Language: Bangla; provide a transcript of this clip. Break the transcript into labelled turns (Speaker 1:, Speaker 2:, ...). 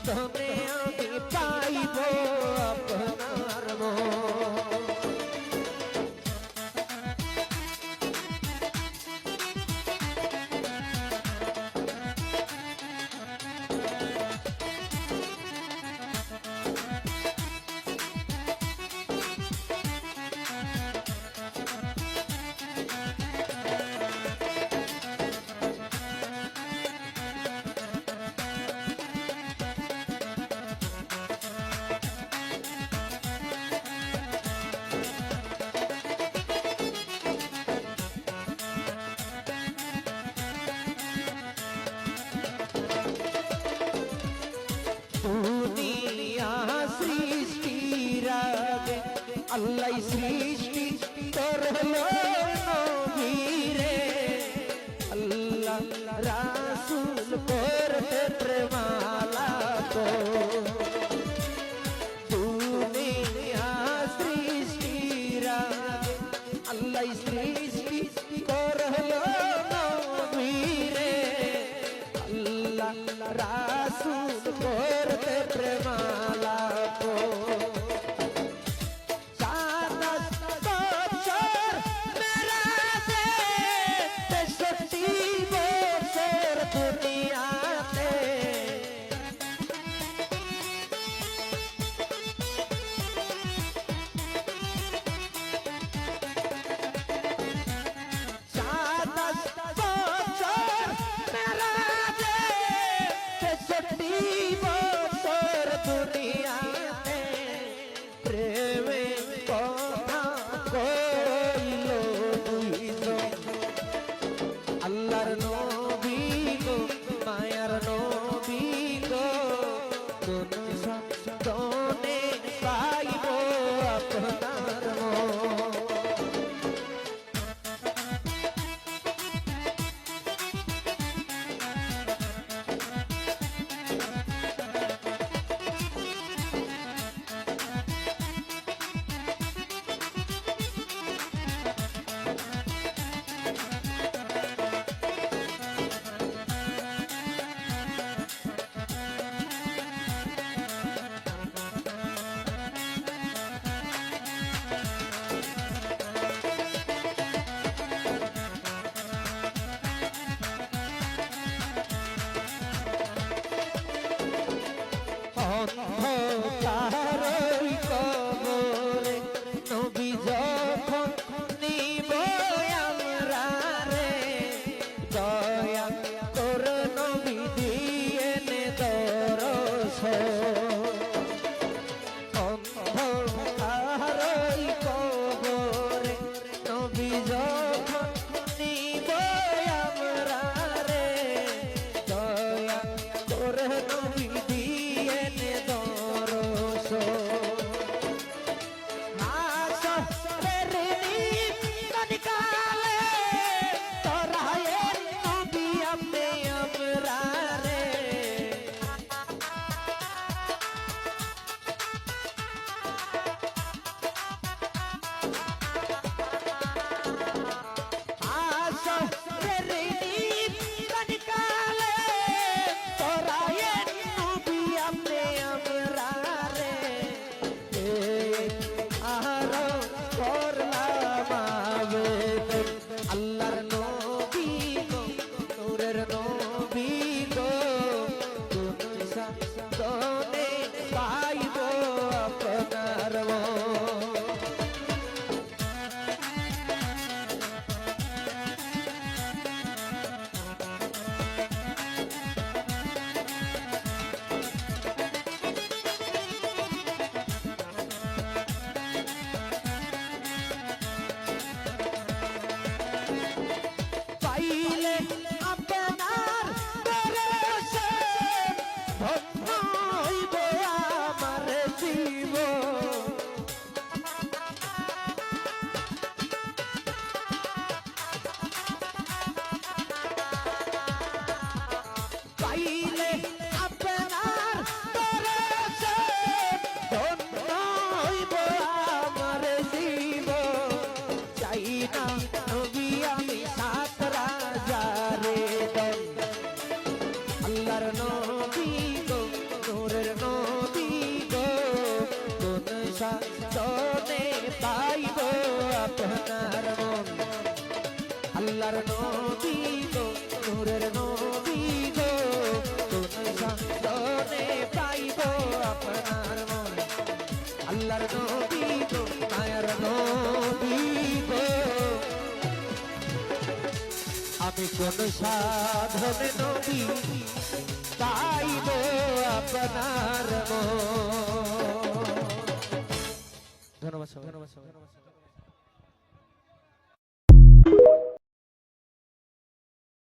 Speaker 1: তনে আমি পাইব আপনার মন। দুনিয়া সৃষ্টির আগে আল্লাহ সৃষ্টি করলো নবীরে, আল্লাহ রাসূল করতে প্রেমালা তো। দুনিয়া সৃষ্টির আগে আল্লাহ সৃষ্টি করলো নবীরে, আল্লাহ রাসূল করতে প্রেমালা তো। আল্লাহর নবী গো মায়ার নবী গো, কোন সন্তনে পাইব আপনার মন। অন্ধকারই কবরে নবী যখন নিব আমরারে, দয়া করে নবী দিয়েন দর্শন। অন্ধকারই কবরে নবী যখন নিব আমরারে, দয়া করে নবী দিয়েন দর্শন। আল্লাহর নবী গো নূরের নবী গো কোন সাধনে পাইব আপনার মন আল্লাহর নবী গো মায়ার নবী গো আমি কোন সাধনে নবী পাইব আপনার মন ধন্যবাদ।